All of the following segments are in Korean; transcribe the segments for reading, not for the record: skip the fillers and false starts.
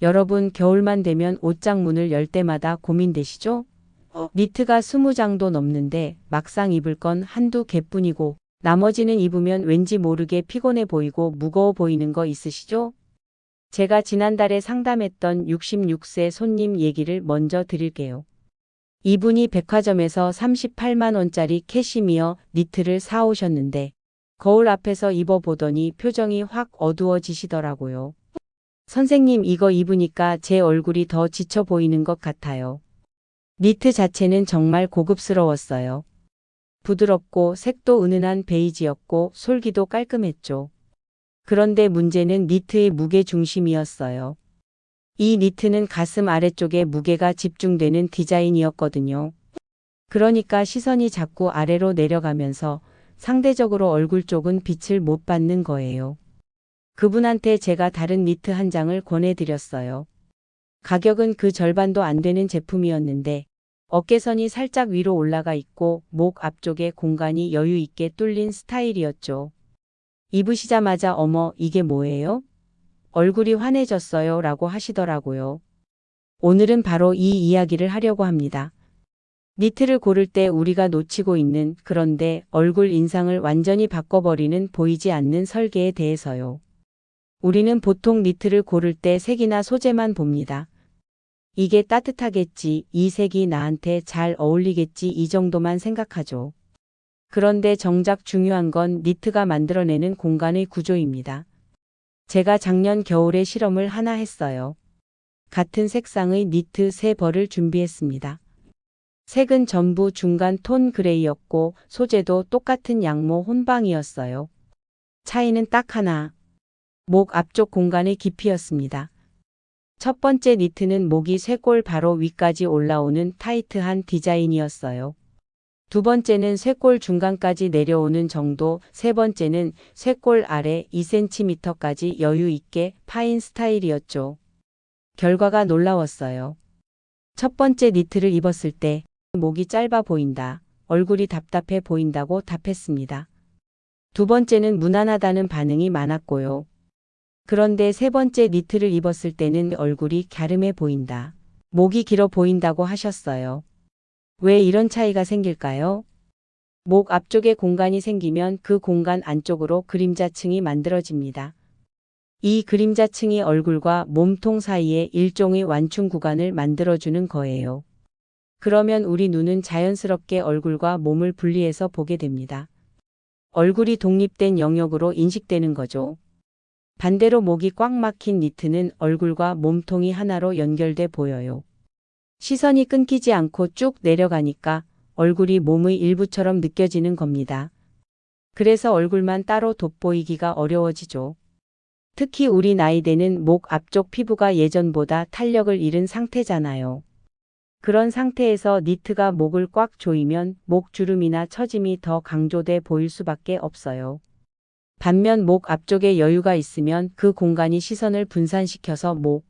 여러분 겨울만 되면 옷장 문을 열 때마다 고민되시죠? 니트가 20장도 넘는데 막상 입을 건 한두 개뿐이고 나머지는 입으면 왠지 모르게 피곤해 보이고 무거워 보이는 거 있으시죠? 제가 지난달에 상담했던 66세 손님 얘기를 먼저 드릴게요. 이분이 백화점에서 38만 원짜리 캐시미어 니트를 사오셨는데 거울 앞에서 입어보더니 표정이 확 어두워지시더라고요. 선생님, 이거 입으니까 제 얼굴이 더 지쳐 보이는 것 같아요. 니트 자체는 정말 고급스러웠어요. 부드럽고 색도 은은한 베이지였고 솔기도 깔끔했죠. 그런데 문제는 니트의 무게 중심이었어요. 이 니트는 가슴 아래쪽에 무게가 집중되는 디자인이었거든요. 그러니까 시선이 자꾸 아래로 내려가면서 상대적으로 얼굴 쪽은 빛을 못 받는 거예요. 그분한테 제가 다른 니트 한 장을 권해드렸어요. 가격은 그 절반도 안 되는 제품이었는데 어깨선이 살짝 위로 올라가 있고 목 앞쪽에 공간이 여유 있게 뚫린 스타일이었죠. 입으시자마자 어머, 이게 뭐예요? 얼굴이 환해졌어요 라고 하시더라고요. 오늘은 바로 이 이야기를 하려고 합니다. 니트를 고를 때 우리가 놓치고 있는, 그런데 얼굴 인상을 완전히 바꿔버리는 보이지 않는 설계에 대해서요. 우리는 보통 니트를 고를 때 색이나 소재만 봅니다. 이게 따뜻하겠지, 이 색이 나한테 잘 어울리겠지, 이 정도만 생각하죠. 그런데 정작 중요한 건 니트가 만들어내는 공간의 구조입니다. 제가 작년 겨울에 실험을 하나 했어요. 같은 색상의 니트 3벌을 준비했습니다. 색은 전부 중간 톤 그레이였고 소재도 똑같은 양모 혼방이었어요. 차이는 딱 하나. 목 앞쪽 공간의 깊이였습니다. 첫 번째 니트는 목이 쇄골 바로 위까지 올라오는 타이트한 디자인이었어요. 두 번째는 쇄골 중간까지 내려오는 정도, 세 번째는 쇄골 아래 2cm까지 여유 있게 파인 스타일이었죠. 결과가 놀라웠어요. 첫 번째 니트를 입었을 때 목이 짧아 보인다, 얼굴이 답답해 보인다고 답했습니다. 두 번째는 무난하다는 반응이 많았고요. 그런데 세 번째 니트를 입었을 때는 얼굴이 갸름해 보인다, 목이 길어 보인다고 하셨어요. 왜 이런 차이가 생길까요? 목 앞쪽에 공간이 생기면 그 공간 안쪽으로 그림자층이 만들어집니다. 이 그림자층이 얼굴과 몸통 사이에 일종의 완충 구간을 만들어주는 거예요. 그러면 우리 눈은 자연스럽게 얼굴과 몸을 분리해서 보게 됩니다. 얼굴이 독립된 영역으로 인식되는 거죠. 반대로 목이 꽉 막힌 니트는 얼굴과 몸통이 하나로 연결돼 보여요. 시선이 끊기지 않고 쭉 내려가니까 얼굴이 몸의 일부처럼 느껴지는 겁니다. 그래서 얼굴만 따로 돋보이기가 어려워지죠. 특히 우리 나이대는 목 앞쪽 피부가 예전보다 탄력을 잃은 상태잖아요. 그런 상태에서 니트가 목을 꽉 조이면 목 주름이나 처짐이 더 강조돼 보일 수밖에 없어요. 반면 목 앞쪽에 여유가 있으면 그 공간이 시선을 분산시켜서 목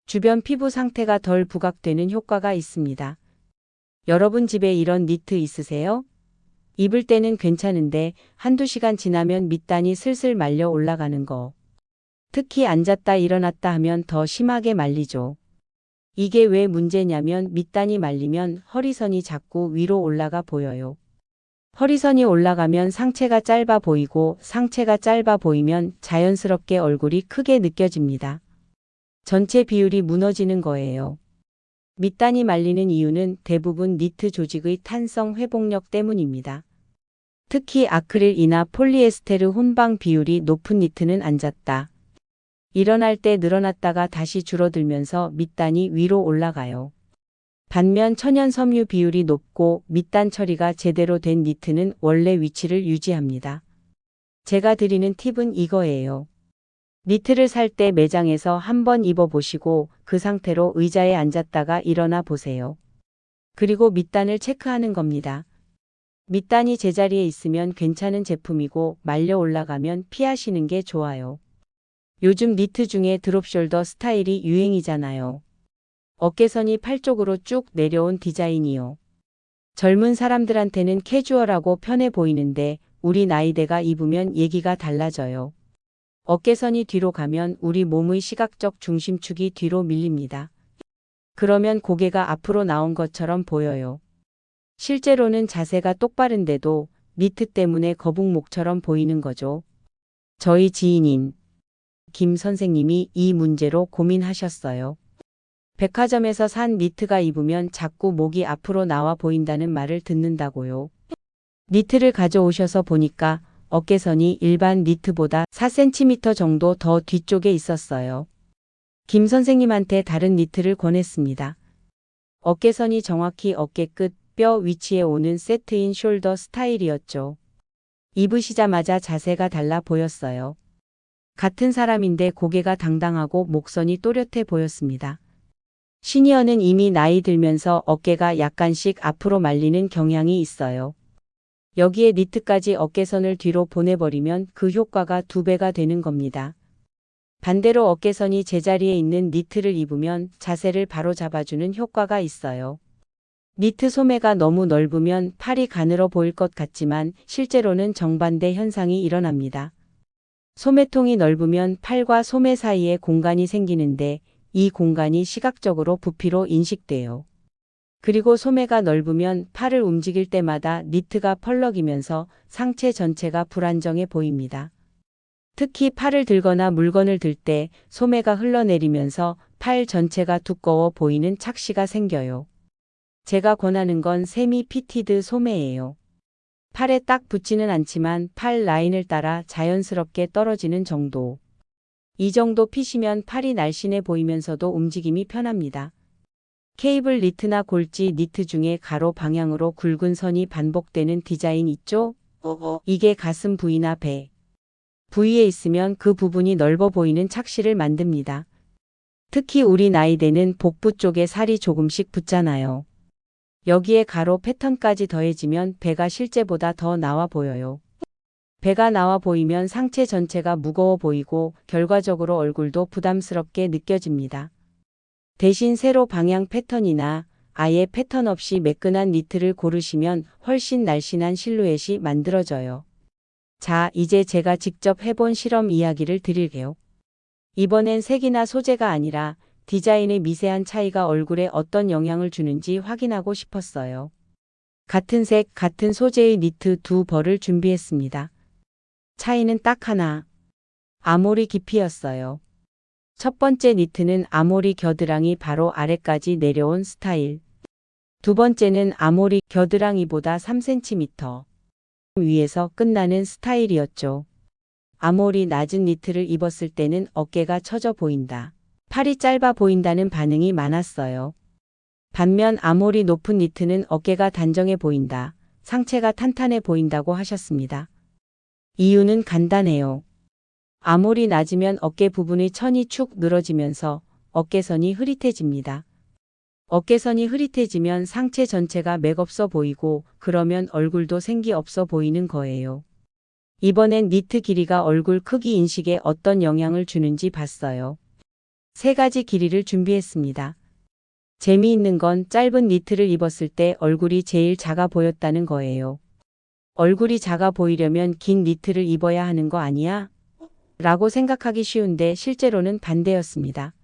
주변 피부 상태가 덜 부각되는 효과가 있습니다. 여러분 집에 이런 니트 있으세요? 입을 때는 괜찮은데 한두 시간 지나면 밑단이 슬슬 말려 올라가는 거. 특히 앉았다 일어났다 하면 더 심하게 말리죠. 이게 왜 문제냐면 밑단이 말리면 허리선이 자꾸 위로 올라가 보여요. 허리선이 올라가면 상체가 짧아 보이고 상체가 짧아 보이면 자연스럽게 얼굴이 크게 느껴집니다. 전체 비율이 무너지는 거예요. 밑단이 말리는 이유는 대부분 니트 조직의 탄성 회복력 때문입니다. 특히 아크릴이나 폴리에스테르 혼방 비율이 높은 니트는 앉았다 일어날 때 늘어났다가 다시 줄어들면서 밑단이 위로 올라가요. 반면 천연 섬유 비율이 높고 밑단 처리가 제대로 된 니트는 원래 위치를 유지합니다. 제가 드리는 팁은 이거예요. 니트를 살 때 매장에서 한번 입어보시고 그 상태로 의자에 앉았다가 일어나 보세요. 그리고 밑단을 체크하는 겁니다. 밑단이 제자리에 있으면 괜찮은 제품이고 말려 올라가면 피하시는 게 좋아요. 요즘 니트 중에 드롭숄더 스타일이 유행이잖아요. 어깨선이 팔 쪽으로 쭉 내려온 디자인이요. 젊은 사람들한테는 캐주얼하고 편해 보이는데 우리 나이대가 입으면 얘기가 달라져요. 어깨선이 뒤로 가면 우리 몸의 시각적 중심축이 뒤로 밀립니다. 그러면 고개가 앞으로 나온 것처럼 보여요. 실제로는 자세가 똑바른데도 니트 때문에 거북목처럼 보이는 거죠. 저희 지인인 김 선생님이 이 문제로 고민하셨어요. 백화점에서 산 니트가 입으면 자꾸 목이 앞으로 나와 보인다는 말을 듣는다고요. 니트를 가져오셔서 보니까 어깨선이 일반 니트보다 4cm 정도 더 뒤쪽에 있었어요. 김 선생님한테 다른 니트를 권했습니다. 어깨선이 정확히 어깨 끝 뼈 위치에 오는 세트인 숄더 스타일이었죠. 입으시자마자 자세가 달라 보였어요. 같은 사람인데 고개가 당당하고 목선이 또렷해 보였습니다. 시니어는 이미 나이 들면서 어깨가 약간씩 앞으로 말리는 경향이 있어요. 여기에 니트까지 어깨선을 뒤로 보내버리면 그 효과가 2배가 되는 겁니다. 반대로 어깨선이 제자리에 있는 니트를 입으면 자세를 바로 잡아주는 효과가 있어요. 니트 소매가 너무 넓으면 팔이 가늘어 보일 것 같지만 실제로는 정반대 현상이 일어납니다. 소매통이 넓으면 팔과 소매 사이에 공간이 생기는데 이 공간이 시각적으로 부피로 인식돼요. 그리고 소매가 넓으면 팔을 움직일 때마다 니트가 펄럭이면서 상체 전체가 불안정해 보입니다. 특히 팔을 들거나 물건을 들 때 소매가 흘러내리면서 팔 전체가 두꺼워 보이는 착시가 생겨요. 제가 권하는 건 세미 피티드 소매예요. 팔에 딱 붙지는 않지만 팔 라인을 따라 자연스럽게 떨어지는 정도. 이 정도 핏이면 팔이 날씬해 보이면서도 움직임이 편합니다. 케이블 니트나 골지 니트 중에 가로 방향으로 굵은 선이 반복되는 디자인 있죠? 이게 가슴 부위나 배 부위에 있으면 그 부분이 넓어 보이는 착시를 만듭니다. 특히 우리 나이대는 복부 쪽에 살이 조금씩 붙잖아요. 여기에 가로 패턴까지 더해지면 배가 실제보다 더 나와 보여요. 배가 나와 보이면 상체 전체가 무거워 보이고 결과적으로 얼굴도 부담스럽게 느껴집니다. 대신 세로 방향 패턴이나 아예 패턴 없이 매끈한 니트를 고르시면 훨씬 날씬한 실루엣이 만들어져요. 자, 이제 제가 직접 해본 실험 이야기를 드릴게요. 이번엔 색이나 소재가 아니라 디자인의 미세한 차이가 얼굴에 어떤 영향을 주는지 확인하고 싶었어요. 같은 색, 같은 소재의 니트 2벌을 준비했습니다. 차이는 딱 하나. 아모리 깊이였어요. 첫 번째 니트는 아모리 겨드랑이 바로 아래까지 내려온 스타일. 두 번째는 아모리 겨드랑이보다 3cm 위에서 끝나는 스타일이었죠. 아모리 낮은 니트를 입었을 때는 어깨가 처져 보인다. 팔이 짧아 보인다는 반응이 많았어요. 반면 아모리 높은 니트는 어깨가 단정해 보인다. 상체가 탄탄해 보인다고 하셨습니다. 이유는 간단해요. 아모리 낮으면 어깨 부분의 천이 축 늘어지면서 어깨선이 흐릿해집니다. 어깨선이 흐릿해지면 상체 전체가 맥없어 보이고 그러면 얼굴도 생기 없어 보이는 거예요. 이번엔 니트 길이가 얼굴 크기 인식에 어떤 영향을 주는지 봤어요. 3가지 길이를 준비했습니다. 재미있는 건 짧은 니트를 입었을 때 얼굴이 제일 작아 보였다는 거예요. 얼굴이 작아 보이려면 긴 니트를 입어야 하는 거 아니야? 라고 생각하기 쉬운데 실제로는 반대였습니다.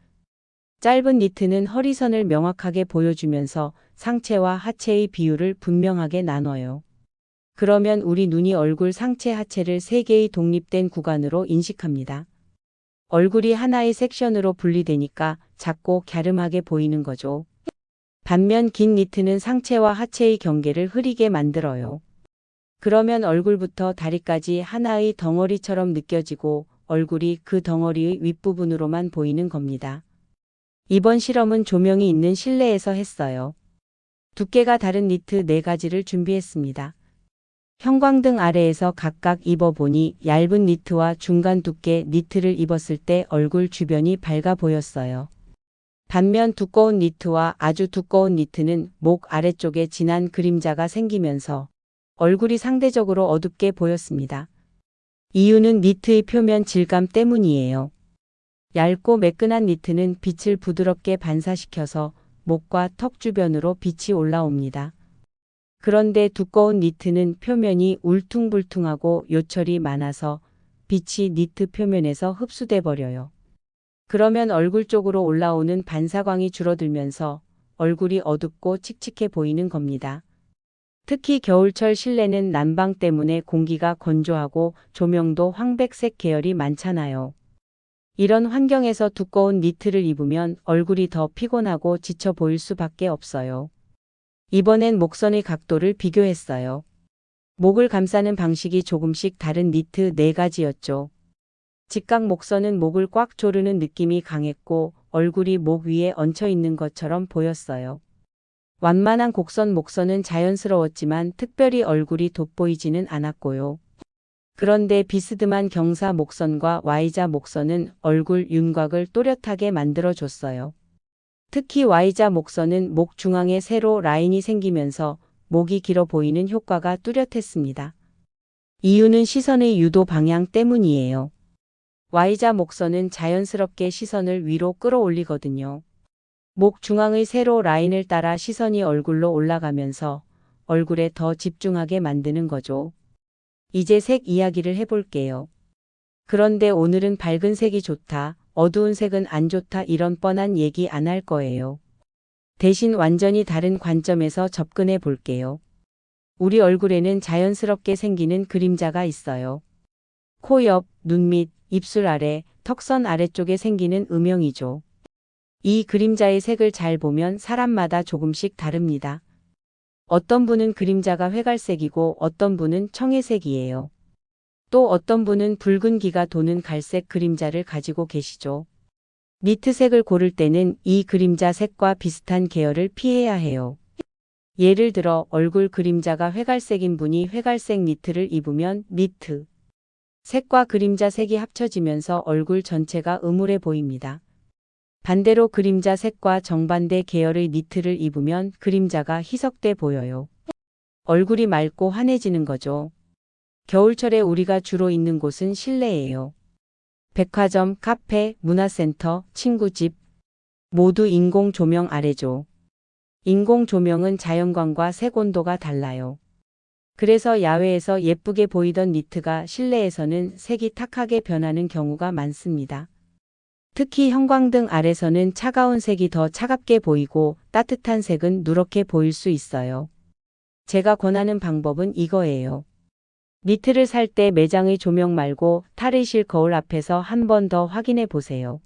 짧은 니트는 허리선을 명확하게 보여주면서 상체와 하체의 비율을 분명하게 나눠요. 그러면 우리 눈이 얼굴, 상체, 하체를 3개의 독립된 구간으로 인식합니다. 얼굴이 하나의 섹션으로 분리되니까 작고 갸름하게 보이는 거죠. 반면 긴 니트는 상체와 하체의 경계를 흐리게 만들어요. 그러면 얼굴부터 다리까지 하나의 덩어리처럼 느껴지고 얼굴이 그 덩어리의 윗부분으로만 보이는 겁니다. 이번 실험은 조명이 있는 실내에서 했어요. 두께가 다른 니트 4가지를 준비했습니다. 형광등 아래에서 각각 입어보니 얇은 니트와 중간 두께 니트를 입었을 때 얼굴 주변이 밝아 보였어요. 반면 두꺼운 니트와 아주 두꺼운 니트는 목 아래쪽에 진한 그림자가 생기면서 얼굴이 상대적으로 어둡게 보였습니다. 이유는 니트의 표면 질감 때문이에요. 얇고 매끈한 니트는 빛을 부드럽게 반사시켜서 목과 턱 주변으로 빛이 올라옵니다. 그런데 두꺼운 니트는 표면이 울퉁불퉁하고 요철이 많아서 빛이 니트 표면에서 흡수돼 버려요. 그러면 얼굴 쪽으로 올라오는 반사광이 줄어들면서 얼굴이 어둡고 칙칙해 보이는 겁니다. 특히 겨울철 실내는 난방 때문에 공기가 건조하고 조명도 황백색 계열이 많잖아요. 이런 환경에서 두꺼운 니트를 입으면 얼굴이 더 피곤하고 지쳐 보일 수밖에 없어요. 이번엔 목선의 각도를 비교했어요. 목을 감싸는 방식이 조금씩 다른 니트 4가지였죠. 직각 목선은 목을 꽉 조르는 느낌이 강했고 얼굴이 목 위에 얹혀 있는 것처럼 보였어요. 완만한 곡선 목선은 자연스러웠지만 특별히 얼굴이 돋보이지는 않았고요. 그런데 비스듬한 경사 목선과 Y자 목선은 얼굴 윤곽을 또렷하게 만들어줬어요. 특히 Y자 목선은 목 중앙에 세로 라인이 생기면서 목이 길어 보이는 효과가 뚜렷했습니다. 이유는 시선의 유도 방향 때문이에요. Y자 목선은 자연스럽게 시선을 위로 끌어올리거든요. 목 중앙의 세로 라인을 따라 시선이 얼굴로 올라가면서 얼굴에 더 집중하게 만드는 거죠. 이제 색 이야기를 해볼게요. 그런데 오늘은 밝은 색이 좋다, 어두운 색은 안 좋다 이런 뻔한 얘기 안 할 거예요. 대신 완전히 다른 관점에서 접근해 볼게요. 우리 얼굴에는 자연스럽게 생기는 그림자가 있어요. 코 옆, 눈 밑, 입술 아래, 턱선 아래쪽에 생기는 음영이죠. 이 그림자의 색을 잘 보면 사람마다 조금씩 다릅니다. 어떤 분은 그림자가 회갈색이고 어떤 분은 청회색이에요. 또 어떤 분은 붉은 기가 도는 갈색 그림자를 가지고 계시죠. 니트색을 고를 때는 이 그림자 색과 비슷한 계열을 피해야 해요. 예를 들어 얼굴 그림자가 회갈색인 분이 회갈색 니트를 입으면 니트 색과 그림자 색이 합쳐지면서 얼굴 전체가 음울해 보입니다. 반대로 그림자 색과 정반대 계열의 니트를 입으면 그림자가 희석돼 보여요. 얼굴이 맑고 환해지는 거죠. 겨울철에 우리가 주로 있는 곳은 실내예요. 백화점, 카페, 문화센터, 친구 집 모두 인공 조명 아래죠. 인공 조명은 자연광과 색 온도가 달라요. 그래서 야외에서 예쁘게 보이던 니트가 실내에서는 색이 탁하게 변하는 경우가 많습니다. 특히 형광등 아래서는 차가운 색이 더 차갑게 보이고 따뜻한 색은 누렇게 보일 수 있어요. 제가 권하는 방법은 이거예요. 니트를 살 때 매장의 조명 말고 탈의실 거울 앞에서 한 번 더 확인해 보세요.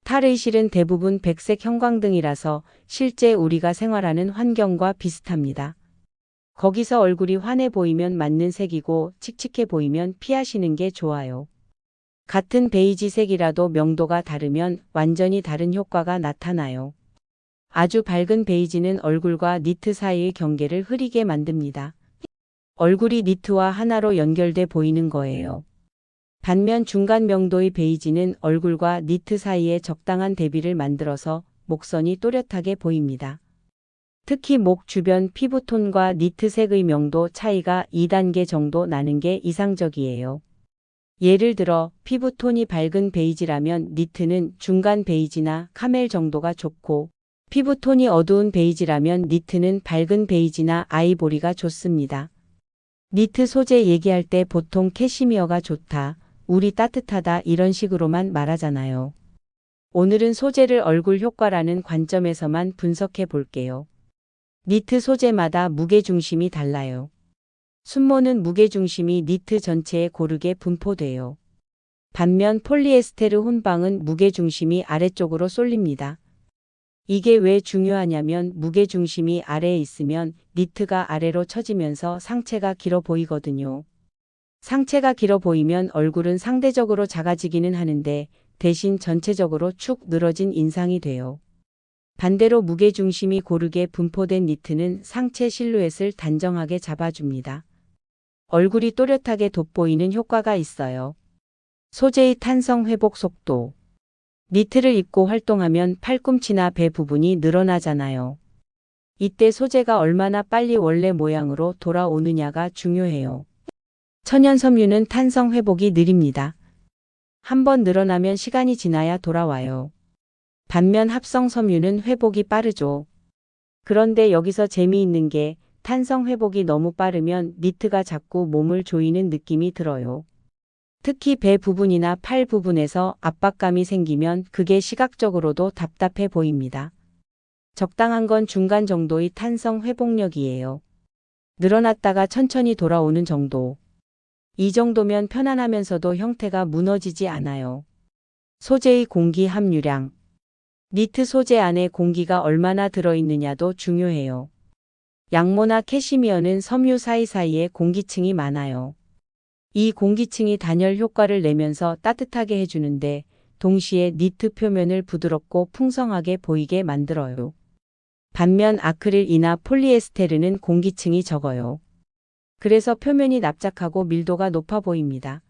탈의실은 대부분 백색 형광등이라서 실제 우리가 생활하는 환경과 비슷합니다. 거기서 얼굴이 환해 보이면 맞는 색이고 칙칙해 보이면 피하시는 게 좋아요. 같은 베이지색이라도 명도가 다르면 완전히 다른 효과가 나타나요. 아주 밝은 베이지는 얼굴과 니트 사이의 경계를 흐리게 만듭니다. 얼굴이 니트와 하나로 연결돼 보이는 거예요. 반면 중간 명도의 베이지는 얼굴과 니트 사이에 적당한 대비를 만들어서 목선이 또렷하게 보입니다. 특히 목 주변 피부톤과 니트색의 명도 차이가 2단계 정도 나는 게 이상적이에요. 예를 들어 피부톤이 밝은 베이지라면 니트는 중간 베이지나 카멜 정도가 좋고 피부톤이 어두운 베이지라면 니트는 밝은 베이지나 아이보리가 좋습니다. 니트 소재 얘기할 때 보통 캐시미어가 좋다, 울이 따뜻하다 이런 식으로만 말하잖아요. 오늘은 소재를 얼굴 효과라는 관점에서만 분석해 볼게요. 니트 소재마다 무게중심이 달라요. 순모는 무게중심이 니트 전체에 고르게 분포돼요. 반면 폴리에스테르 혼방은 무게중심이 아래쪽으로 쏠립니다. 이게 왜 중요하냐면 무게중심이 아래에 있으면 니트가 아래로 처지면서 상체가 길어 보이거든요. 상체가 길어 보이면 얼굴은 상대적으로 작아지기는 하는데 대신 전체적으로 축 늘어진 인상이 돼요. 반대로 무게중심이 고르게 분포된 니트는 상체 실루엣을 단정하게 잡아줍니다. 얼굴이 또렷하게 돋보이는 효과가 있어요. 소재의 탄성 회복 속도. 니트를 입고 활동하면 팔꿈치나 배 부분이 늘어나잖아요. 이때 소재가 얼마나 빨리 원래 모양으로 돌아오느냐가 중요해요. 천연 섬유는 탄성 회복이 느립니다. 한번 늘어나면 시간이 지나야 돌아와요. 반면 합성 섬유는 회복이 빠르죠. 그런데 여기서 재미있는 게 탄성 회복이 너무 빠르면 니트가 자꾸 몸을 조이는 느낌이 들어요. 특히 배 부분이나 팔 부분에서 압박감이 생기면 그게 시각적으로도 답답해 보입니다. 적당한 건 중간 정도의 탄성 회복력이에요. 늘어났다가 천천히 돌아오는 정도. 이 정도면 편안하면서도 형태가 무너지지 않아요. 소재의 공기 함유량. 니트 소재 안에 공기가 얼마나 들어있느냐도 중요해요. 양모나 캐시미어는 섬유 사이사이에 공기층이 많아요. 이 공기층이 단열 효과를 내면서 따뜻하게 해주는데 동시에 니트 표면을 부드럽고 풍성하게 보이게 만들어요. 반면 아크릴이나 폴리에스테르는 공기층이 적어요. 그래서 표면이 납작하고 밀도가 높아 보입니다.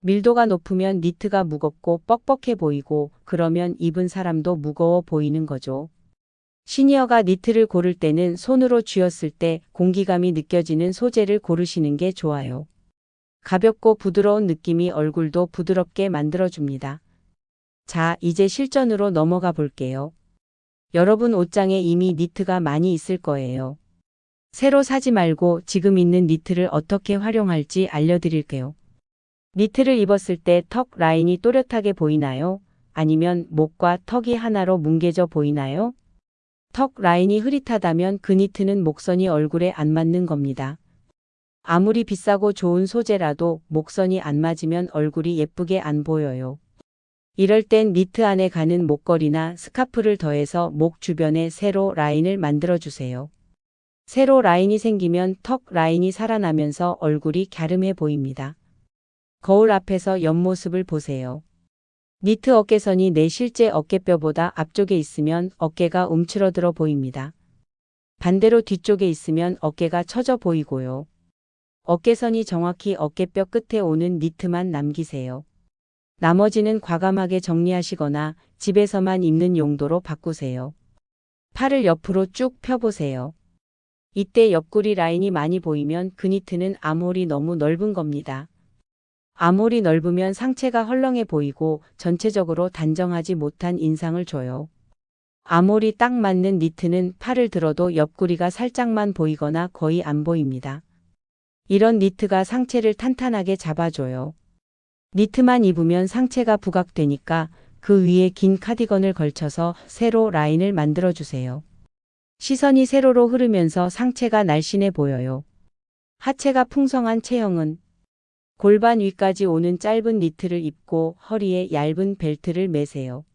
밀도가 높으면 니트가 무겁고 뻑뻑해 보이고 그러면 입은 사람도 무거워 보이는 거죠. 시니어가 니트를 고를 때는 손으로 쥐었을 때 공기감이 느껴지는 소재를 고르시는 게 좋아요. 가볍고 부드러운 느낌이 얼굴도 부드럽게 만들어줍니다. 자, 이제 실전으로 넘어가 볼게요. 여러분 옷장에 이미 니트가 많이 있을 거예요. 새로 사지 말고 지금 있는 니트를 어떻게 활용할지 알려드릴게요. 니트를 입었을 때 턱 라인이 또렷하게 보이나요? 아니면 목과 턱이 하나로 뭉개져 보이나요? 턱 라인이 흐릿하다면 그 니트는 목선이 얼굴에 안 맞는 겁니다. 아무리 비싸고 좋은 소재라도 목선이 안 맞으면 얼굴이 예쁘게 안 보여요. 이럴 땐 니트 안에 가는 목걸이나 스카프를 더해서 목 주변에 세로 라인을 만들어주세요. 세로 라인이 생기면 턱 라인이 살아나면서 얼굴이 갸름해 보입니다. 거울 앞에서 옆모습을 보세요. 니트 어깨선이 내 실제 어깨뼈보다 앞쪽에 있으면 어깨가 움츠러들어 보입니다. 반대로 뒤쪽에 있으면 어깨가 처져 보이고요. 어깨선이 정확히 어깨뼈 끝에 오는 니트만 남기세요. 나머지는 과감하게 정리하시거나 집에서만 입는 용도로 바꾸세요. 팔을 옆으로 쭉 펴보세요. 이때 옆구리 라인이 많이 보이면 그 니트는 암홀이 너무 넓은 겁니다. 암홀이 넓으면 상체가 헐렁해 보이고 전체적으로 단정하지 못한 인상을 줘요. 암홀이 딱 맞는 니트는 팔을 들어도 옆구리가 살짝만 보이거나 거의 안 보입니다. 이런 니트가 상체를 탄탄하게 잡아줘요. 니트만 입으면 상체가 부각되니까 그 위에 긴 카디건을 걸쳐서 세로 라인을 만들어주세요. 시선이 세로로 흐르면서 상체가 날씬해 보여요. 하체가 풍성한 체형은 골반 위까지 오는 짧은 니트를 입고 허리에 얇은 벨트를 매세요.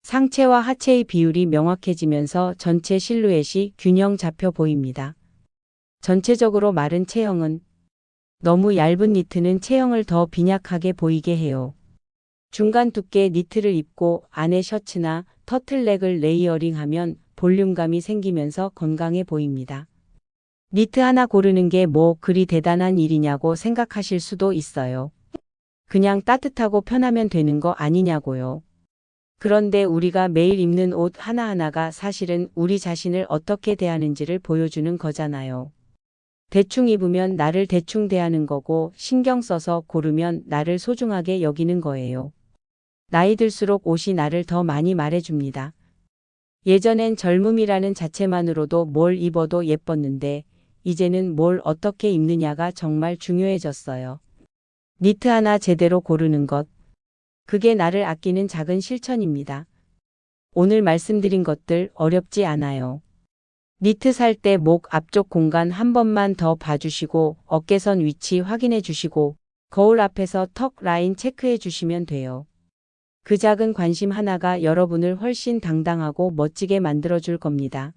상체와 하체의 비율이 명확해지면서 전체 실루엣이 균형 잡혀 보입니다. 전체적으로 마른 체형은 너무 얇은 니트는 체형을 더 빈약하게 보이게 해요. 중간 두께 니트를 입고 안에 셔츠나 터틀넥을 레이어링하면 볼륨감이 생기면서 건강해 보입니다. 니트 하나 고르는 게 뭐 그리 대단한 일이냐고 생각하실 수도 있어요. 그냥 따뜻하고 편하면 되는 거 아니냐고요. 그런데 우리가 매일 입는 옷 하나하나가 사실은 우리 자신을 어떻게 대하는지를 보여주는 거잖아요. 대충 입으면 나를 대충 대하는 거고 신경 써서 고르면 나를 소중하게 여기는 거예요. 나이 들수록 옷이 나를 더 많이 말해줍니다. 예전엔 젊음이라는 자체만으로도 뭘 입어도 예뻤는데 이제는 뭘 어떻게 입느냐가 정말 중요해졌어요. 니트 하나 제대로 고르는 것. 그게 나를 아끼는 작은 실천입니다. 오늘 말씀드린 것들 어렵지 않아요. 니트 살 때 목 앞쪽 공간 한 번만 더 봐주시고 어깨선 위치 확인해 주시고 거울 앞에서 턱 라인 체크해 주시면 돼요. 그 작은 관심 하나가 여러분을 훨씬 당당하고 멋지게 만들어줄 겁니다.